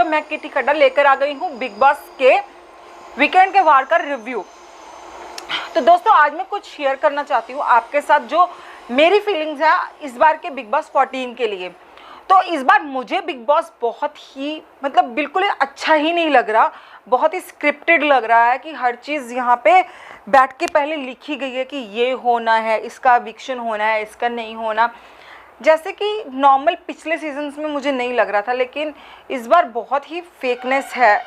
मैं किटी खड्डा लेकर आ गई हूँ बिग बॉस के वीकेंड के वार का रिव्यू। तो दोस्तों आज मैं कुछ शेयर करना चाहती हूँ आपके साथ जो मेरी फीलिंग्स है इस बार के बिग बॉस 14 के लिए। तो इस बार मुझे बिग बॉस बहुत ही बिल्कुल अच्छा ही नहीं लग रहा, बहुत ही स्क्रिप्टेड लग रहा है कि हर चीज़ यहाँ पे बैठ के पहले लिखी गई है कि ये होना है, इसका एविक्शन होना है, इसका नहीं होना। जैसे कि नॉर्मल पिछले सीजन्स में मुझे नहीं लग रहा था, लेकिन इस बार बहुत ही फेकनेस है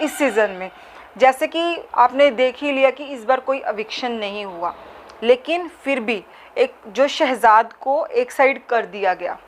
इस सीज़न में। जैसे कि आपने देख ही लिया कि इस बार कोई एविक्शन नहीं हुआ, लेकिन फिर भी एक जो शहजाद को एक साइड कर दिया गया,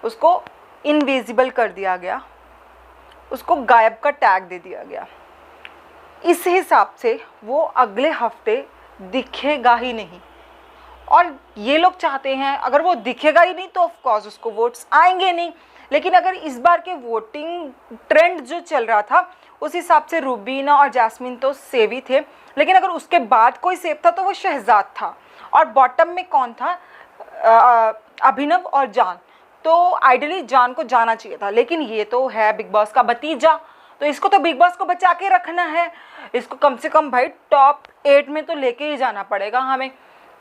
उसको इनविजिबल कर दिया गया, उसको गायब का टैग दे दिया गया। इस हिसाब से वो अगले हफ्ते दिखेगा ही नहीं, और ये लोग चाहते हैं अगर वो दिखेगा ही नहीं तो ऑफ कोर्स उसको वोट्स आएंगे नहीं। लेकिन अगर इस बार के वोटिंग ट्रेंड जो चल रहा था उस हिसाब से रूबीना और जैस्मीन तो सेव ही थे, लेकिन अगर उसके बाद कोई सेव था तो वो शहजाद था। और बॉटम में कौन था? अभिनव और जान। तो आइडियली जान को जाना चाहिए था, लेकिन ये तो है बिग बॉस का भतीजा, तो इसको तो बिग बॉस को बचा के रखना है। इसको कम से कम भाई टॉप 8 में तो लेके ही जाना पड़ेगा हमें,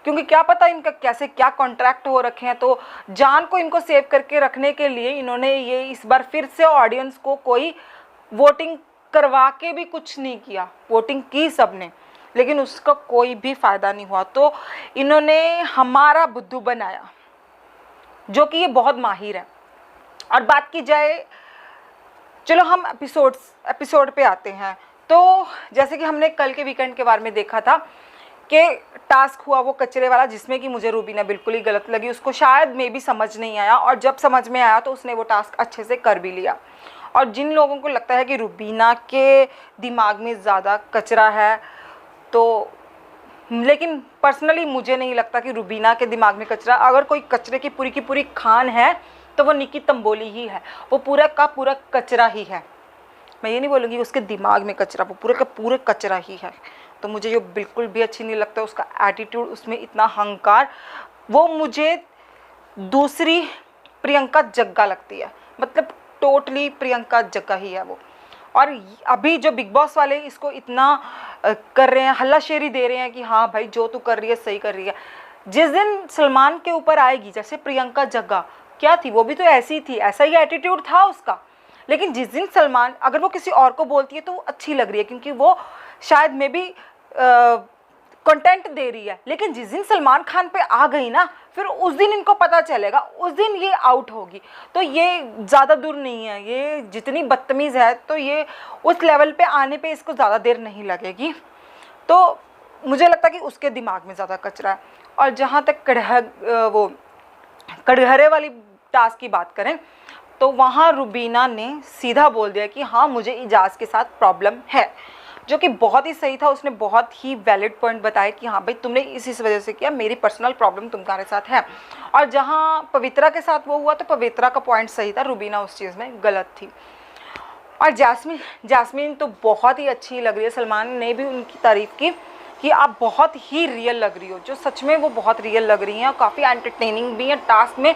क्योंकि क्या पता इनका कैसे क्या कॉन्ट्रैक्ट हो रखे हैं। तो जान को इनको सेव करके रखने के लिए इन्होंने ये इस बार फिर से ऑडियंस को कोई वोटिंग करवा के भी कुछ नहीं किया। वोटिंग की सबने, लेकिन उसका कोई भी फ़ायदा नहीं हुआ। तो इन्होंने हमारा बुद्धू बनाया, जो कि ये बहुत माहिर है। और बात की जाए, चलो हम एपिसोड पे आते हैं। तो जैसे कि हमने कल के वीकेंड के बारे में देखा था कि टास्क हुआ वो कचरे वाला, जिसमें कि मुझे रूबीना बिल्कुल ही गलत लगी। उसको शायद में भी समझ नहीं आया, और जब समझ में आया तो उसने वो टास्क अच्छे से कर भी लिया। और जिन लोगों को लगता है कि रूबीना के दिमाग में ज़्यादा कचरा है, तो लेकिन पर्सनली मुझे नहीं लगता कि रूबीना के दिमाग में कचरा। अगर कोई कचरे की पूरी खान है तो वो निकी तंबोली ही है, वो पूरा का पूरा कचरा ही है। मैं ये नहीं बोलूँगी उसके दिमाग में कचरा, वो पूरे का पूरे कचरा ही है। तो मुझे ये बिल्कुल भी अच्छी नहीं लगता उसका एटीट्यूड, उसमें इतना अहंकार। वो मुझे दूसरी प्रियंका जग्गा लगती है, टोटली प्रियंका जग्गा ही है वो। और अभी जो बिग बॉस वाले इसको इतना कर रहे हैं, हल्लाशेरी दे रहे हैं कि हाँ भाई जो तू कर रही है सही कर रही है। जिस दिन सलमान के ऊपर आएगी, जैसे प्रियंका जग्गा क्या थी, वो भी तो ऐसी थी, ऐसा ही एटीट्यूड था उसका। लेकिन जिस दिन सलमान, अगर वो किसी और को बोलती है तो अच्छी लग रही है, क्योंकि वो शायद में भी कंटेंट दे रही है। लेकिन जिस दिन सलमान खान पे आ गई ना, फिर उस दिन इनको पता चलेगा, उस दिन ये आउट होगी। तो ये ज़्यादा दूर नहीं है, ये जितनी बदतमीज़ है तो ये उस लेवल पे आने पे इसको ज़्यादा देर नहीं लगेगी। तो मुझे लगता है कि उसके दिमाग में ज़्यादा कचरा है। और जहाँ तक कटघरे वाली टास्क की बात करें, तो वहाँ रूबीना ने सीधा बोल दिया कि हाँ मुझे इजाज़ के साथ प्रॉब्लम है, जो कि बहुत ही सही था। उसने बहुत ही वैलिड पॉइंट बताया कि हाँ भाई तुमने इस वजह से किया, मेरी पर्सनल प्रॉब्लम तुम्हारे साथ है। और जहाँ पवित्रा के साथ वो हुआ तो पवित्रा का पॉइंट सही था, रूबीना उस चीज़ में गलत थी। और जैस्मीन तो बहुत ही अच्छी लग रही है। सलमान ने भी उनकी तारीफ़ की कि आप बहुत ही रियल लग रही हो, जो सच में वो बहुत रियल लग रही हैं और काफ़ी एंटरटेनिंग भी हैं। टास्क में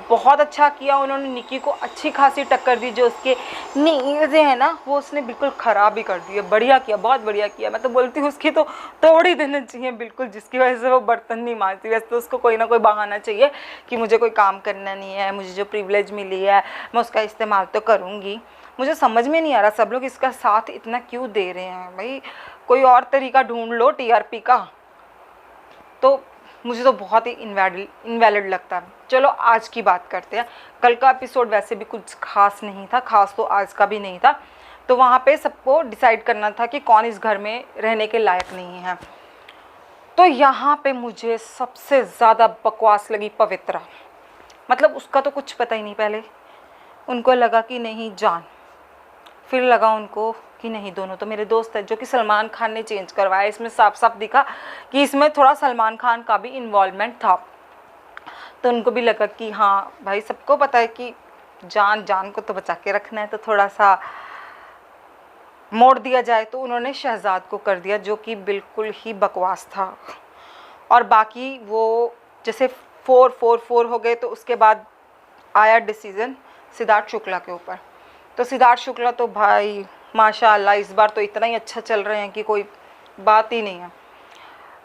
बहुत अच्छा किया उन्होंने, निकी को अच्छी खासी टक्कर दी। जो उसके नीज़ है ना, वो उसने बिल्कुल ख़राब ही कर दी है। बढ़िया किया, बहुत बढ़िया किया। मैं तो बोलती हूँ उसकी तो तोड़ ही देना चाहिए बिल्कुल, जिसकी वजह से वो बर्तन नहीं मांजती। वैसे तो उसको कोई ना कोई बहाना चाहिए कि मुझे कोई काम करना नहीं है, मुझे जो प्रिविलेज मिली है मैं उसका इस्तेमाल तो करूँगी। मुझे समझ में नहीं आ रहा सब लोग इसका साथ इतना क्यों दे रहे हैं। भाई कोई और तरीका ढूंढ लो टीआरपी का। तो मुझे तो बहुत ही इनवैलिड लगता है। चलो आज की बात करते हैं। कल का एपिसोड वैसे भी कुछ खास नहीं था, खास तो आज का भी नहीं था। तो वहाँ पे सबको डिसाइड करना था कि कौन इस घर में रहने के लायक नहीं है। तो यहाँ पे मुझे सबसे ज़्यादा बकवास लगी पवित्रा। उसका तो कुछ पता ही नहीं। पहले उनको लगा कि नहीं जान, फिर लगा उनको कि नहीं दोनों तो मेरे दोस्त हैं, जो कि सलमान खान ने चेंज करवाया। इसमें साफ साफ दिखा कि इसमें थोड़ा सलमान खान का भी इन्वॉल्वमेंट था। तो उनको भी लगा कि हाँ भाई सबको पता है कि जान को तो बचा के रखना है, तो थोड़ा सा मोड़ दिया जाए। तो उन्होंने शहजाद को कर दिया, जो कि बिल्कुल ही बकवास था। और बाकी वो जैसे 4-4-4 हो गए, तो उसके बाद आया डिसीज़न सिद्धार्थ शुक्ला के ऊपर। तो सिद्धार्थ शुक्ला तो भाई माशाल्लाह इस बार तो इतना ही अच्छा चल रहे हैं कि कोई बात ही नहीं है।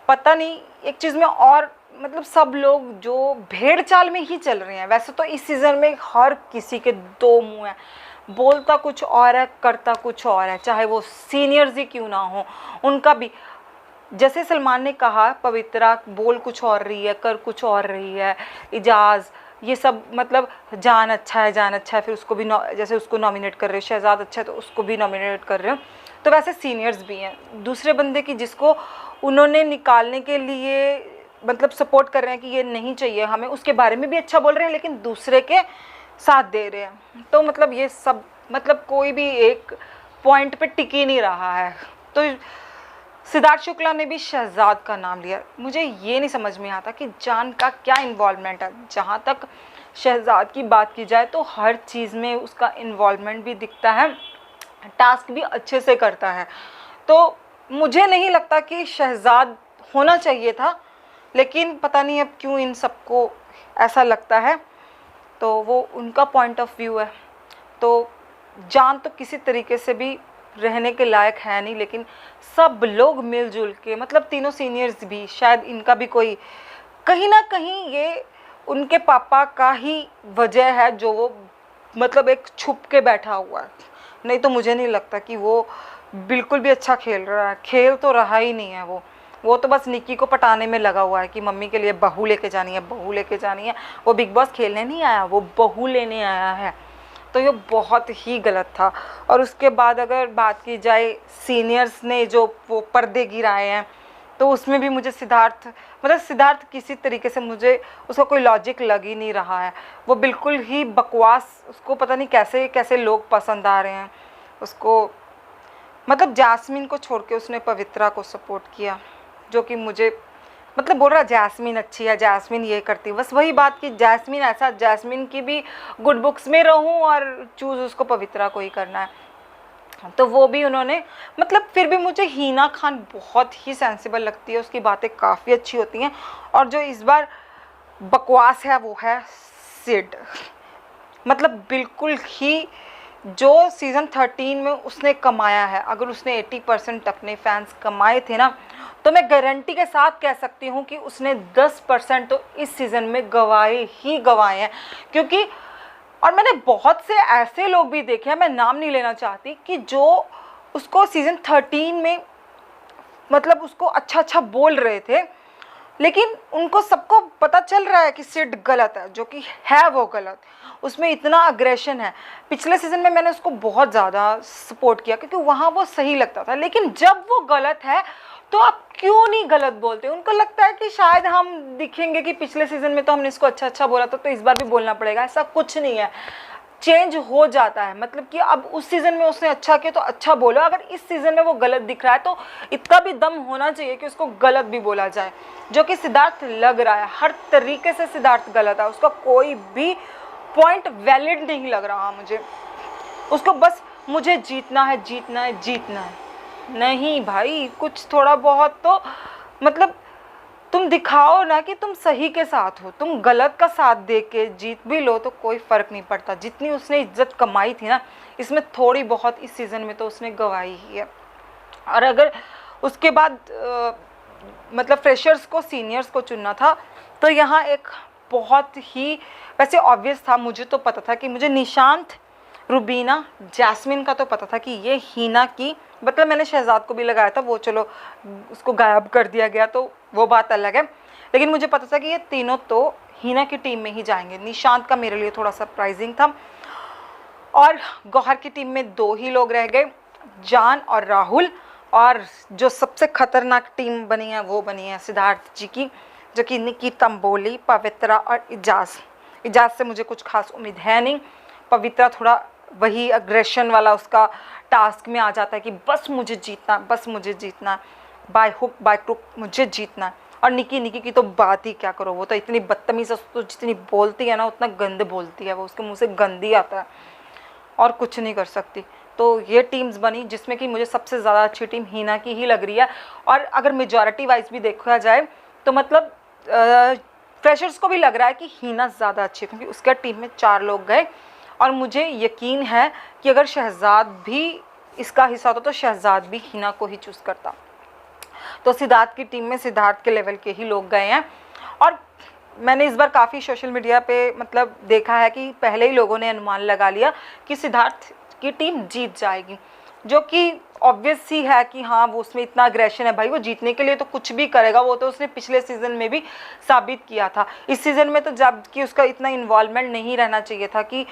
पता नहीं एक चीज़ में और मतलब सब लोग जो भेड़ चाल में ही चल रहे हैं। वैसे तो इस सीज़न में हर किसी के दो मुंह हैं, बोलता कुछ और है करता कुछ और है, चाहे वो सीनियर्स ही क्यों ना हो उनका भी। जैसे सलमान ने कहा पवित्रा बोल कुछ और रही है कर कुछ और रही है, इजाज़ ये सब मतलब जान अच्छा है जान अच्छा है, फिर उसको भी जैसे उसको नॉमिनेट कर रहे हो, शहजाद अच्छा है तो उसको भी नॉमिनेट कर रहे हो। तो वैसे सीनियर्स भी हैं दूसरे बंदे की जिसको उन्होंने निकालने के लिए मतलब सपोर्ट कर रहे हैं कि ये नहीं चाहिए हमें, उसके बारे में भी अच्छा बोल रहे हैं लेकिन दूसरे के साथ दे रहे हैं। तो मतलब ये सब मतलब कोई भी एक पॉइंट पे टिक ही नहीं रहा है। तो सिद्धार्थ शुक्ला ने भी शहजाद का नाम लिया। मुझे ये नहीं समझ में आता कि जान का क्या इन्वॉल्वमेंट है। जहाँ तक शहजाद की बात की जाए तो हर चीज़ में उसका इन्वॉल्वमेंट भी दिखता है, टास्क भी अच्छे से करता है। तो मुझे नहीं लगता कि शहजाद होना चाहिए था, लेकिन पता नहीं अब क्यों इन सबको ऐसा लगता है, तो वो उनका पॉइंट ऑफ व्यू है। तो जान तो किसी तरीके से भी रहने के लायक है नहीं, लेकिन सब लोग मिलजुल के मतलब तीनों सीनियर्स भी, शायद इनका भी कोई कहीं ना कहीं ये उनके पापा का ही वजह है जो वो मतलब एक छुप के बैठा हुआ है। नहीं तो मुझे नहीं लगता कि वो बिल्कुल भी अच्छा खेल रहा है। खेल तो रहा ही नहीं है वो तो बस निक्की को पटाने में लगा हुआ है कि मम्मी के लिए बहू लेके जानी है, बहू लेके जानी है। वो बिग बॉस खेलने नहीं आया, वो बहू लेने आया है। तो ये बहुत ही गलत था। और उसके बाद अगर बात की जाए सीनियर्स ने जो वो पर्दे गिराए हैं, तो उसमें भी मुझे सिद्धार्थ किसी तरीके से मुझे उसका कोई लॉजिक लग ही नहीं रहा है। वो बिल्कुल ही बकवास, उसको पता नहीं कैसे कैसे लोग पसंद आ रहे हैं उसको। मतलब जैस्मीन को छोड़ के उसने पवित्रा को सपोर्ट किया, जो कि मुझे मतलब बोल रहा जैस्मीन अच्छी है, जैस्मीन ये करती है। बस वही बात कि जैस्मीन ऐसा, जैस्मीन की भी गुड बुक्स में रहूं और चूज़ उसको पवित्रा को ही करना है। तो वो भी उन्होंने मतलब फिर भी मुझे हीना खान बहुत ही सेंसिबल लगती है, उसकी बातें काफ़ी अच्छी होती हैं। और जो इस बार बकवास है वो है सिड। मतलब बिल्कुल ही जो सीज़न 13 में उसने कमाया है, अगर उसने 80% अपने फैंस कमाए थे ना, तो मैं गारंटी के साथ कह सकती हूँ कि उसने 10% तो इस सीज़न में गवाए ही गवाए हैं। क्योंकि और मैंने बहुत से ऐसे लोग भी देखे हैं, मैं नाम नहीं लेना चाहती, कि जो उसको सीज़न 13 में मतलब उसको अच्छा अच्छा बोल रहे थे, लेकिन उनको सबको पता चल रहा है कि सिड गलत है, जो कि है वो गलत। उसमें इतना अग्रेशन है। पिछले सीज़न में मैंने उसको बहुत ज़्यादा सपोर्ट किया क्योंकि वहाँ वो सही लगता था, लेकिन जब वो गलत है तो आप क्यों नहीं गलत बोलते। उनको लगता है कि शायद हम दिखेंगे कि पिछले सीज़न में तो हमने इसको अच्छा अच्छा बोला था, तो इस बार भी बोलना पड़ेगा। ऐसा कुछ नहीं है, चेंज हो जाता है। मतलब कि अब उस सीज़न में उसने अच्छा किया तो अच्छा बोलो, अगर इस सीज़न में वो गलत दिख रहा है तो इतना भी दम होना चाहिए कि उसको गलत भी बोला जाए, जो कि सिद्धार्थ लग रहा है। हर तरीके से सिद्धार्थ गलत है, उसका कोई भी पॉइंट वैलिड नहीं लग रहा मुझे। उसको बस मुझे जीतना है जीतना है जीतना है। नहीं भाई, कुछ थोड़ा बहुत तो मतलब तुम दिखाओ ना कि तुम सही के साथ हो। तुम गलत का साथ दे के जीत भी लो तो कोई फ़र्क नहीं पड़ता। जितनी उसने इज्जत कमाई थी ना, इसमें थोड़ी बहुत इस सीज़न में तो उसने गंवाई ही है। और अगर उसके बाद मतलब फ्रेशर्स को सीनियर्स को चुनना था, तो यहाँ एक बहुत ही वैसे ऑब्वियस था, मुझे तो पता था कि मुझे निशांत, रुबीना, जैस्मिन का तो पता था कि ये हीना की, मतलब मैंने शहजाद को भी लगाया था, वो चलो उसको गायब कर दिया गया तो वो बात अलग है, लेकिन मुझे पता था कि ये तीनों तो हीना की टीम में ही जाएंगे। निशांत का मेरे लिए थोड़ा सरप्राइजिंग था। और गौहर की टीम में दो ही लोग रह गए, जान और राहुल। और जो सबसे खतरनाक टीम बनी है वो बनी है सिद्धार्थ जी की, जो कि निकी, तंबोली, पवित्रा और इजाज़ से मुझे कुछ खास उम्मीद है नहीं। पवित्रा थोड़ा वही अग्रेशन वाला उसका टास्क में आ जाता है कि बस मुझे जीतना, बस मुझे जीतना, बाय हुक बाय क्रुक मुझे जीतना। और निकी की तो बात ही क्या करो, वो तो इतनी बदतमीज़, तो जितनी बोलती है ना उतना गंद बोलती है, वो उसके मुँह से गंदी आता है और कुछ नहीं कर सकती। तो ये टीम्स बनी जिसमें कि मुझे सबसे ज़्यादा अच्छी टीम हीना की ही लग रही है। और अगर मेजॉरिटी वाइज भी देखा जाए तो मतलब फ्रेशर्स को भी लग रहा है कि हीना ज़्यादा अच्छी है, क्योंकि उसके टीम में 4 लोग गए और मुझे यकीन है कि अगर शहजाद भी इसका हिस्सा होता तो शहजाद भी हिना को ही चूज़ करता। तो सिद्धार्थ की टीम में सिद्धार्थ के लेवल के ही लोग गए हैं। और मैंने इस बार काफ़ी सोशल मीडिया पे मतलब देखा है कि पहले ही लोगों ने अनुमान लगा लिया कि सिद्धार्थ की टीम जीत जाएगी, जो कि ऑब्वियस ही है कि हाँ वो उसमें इतना अग्रेशन है भाई, वो जीतने के लिए तो कुछ भी करेगा। वो तो उसने पिछले सीज़न में भी साबित किया था। इस सीज़न में तो जब कि उसका इतना इन्वॉल्वमेंट नहीं रहना चाहिए था कि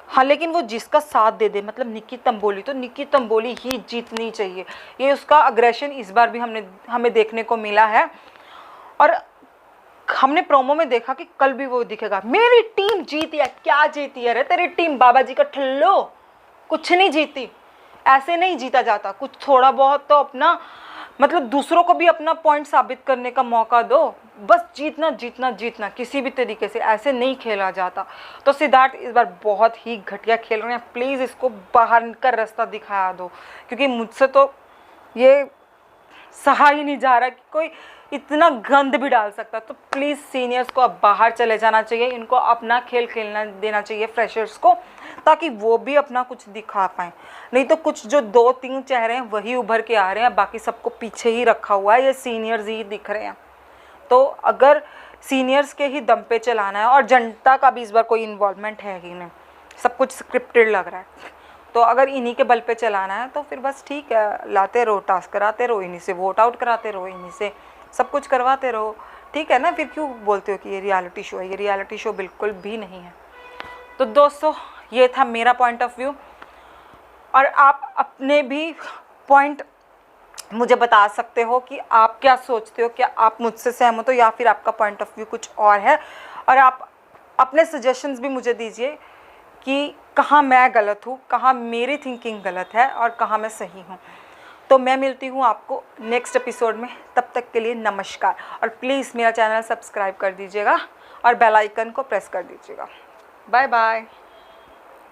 हाँ, लेकिन वो जिसका साथ दे दे, मतलब निक्की तंबोली, तो निक्की तंबोली ही जीतनी चाहिए। ये उसका अग्रेशन इस बार भी हमें देखने को मिला है। और हमने प्रोमो में देखा कि कल भी वो दिखेगा, मेरी टीम जीती है। क्या जीती है रे तेरी टीम, बाबा जी का ठल्लो, कुछ नहीं जीती। ऐसे नहीं जीता जाता, कुछ थोड़ा बहुत तो अपना मतलब दूसरों को भी अपना पॉइंट साबित करने का मौका दो। बस जीतना जीतना जीतना किसी भी तरीके से, ऐसे नहीं खेला जाता। तो सिद्धार्थ इस बार बहुत ही घटिया खेल रहे हैं। प्लीज़ इसको बाहर का रास्ता दिखा दो, क्योंकि मुझसे तो ये सहा ही नहीं जा रहा कि कोई इतना गंद भी डाल सकता। तो प्लीज़ सीनियर्स को अब बाहर चले जाना चाहिए, इनको अपना खेल खेलना देना चाहिए फ्रेशर्स को, ताकि वो भी अपना कुछ दिखा पाएँ। नहीं तो कुछ जो 2-3 चेहरे हैं वही उभर के आ रहे हैं, बाकी सबको पीछे ही रखा हुआ है, ये सीनियर्स ही दिख रहे हैं। तो अगर सीनियर्स के ही दम पे चलाना है, और जनता का भी इस बार कोई इन्वॉल्वमेंट है ही नहीं, सब कुछ स्क्रिप्टेड लग रहा है, तो अगर इन्हीं के बल पे चलाना है तो फिर बस ठीक है, लाते रहो, टास्क कराते रहो, इन्हीं से वोट आउट कराते रहो, इन्हीं से सब कुछ करवाते रहो, ठीक है ना। फिर क्यों बोलते हो कि ये रियलिटी शो है? ये रियलिटी शो बिल्कुल भी नहीं है। तो दोस्तों ये था मेरा पॉइंट ऑफ व्यू, और आप अपने भी पॉइंट मुझे बता सकते हो कि आप क्या सोचते हो, क्या आप मुझसे सहमत हो या फिर आपका पॉइंट ऑफ व्यू कुछ और है। और आप अपने सजेशंस भी मुझे दीजिए कि कहाँ मैं गलत हूँ, कहाँ मेरी थिंकिंग गलत है और कहाँ मैं सही हूँ। तो मैं मिलती हूँ आपको नेक्स्ट एपिसोड में, तब तक के लिए नमस्कार। और प्लीज़ मेरा चैनल सब्सक्राइब कर दीजिएगा और बेल आइकन को प्रेस कर दीजिएगा। Bye bye.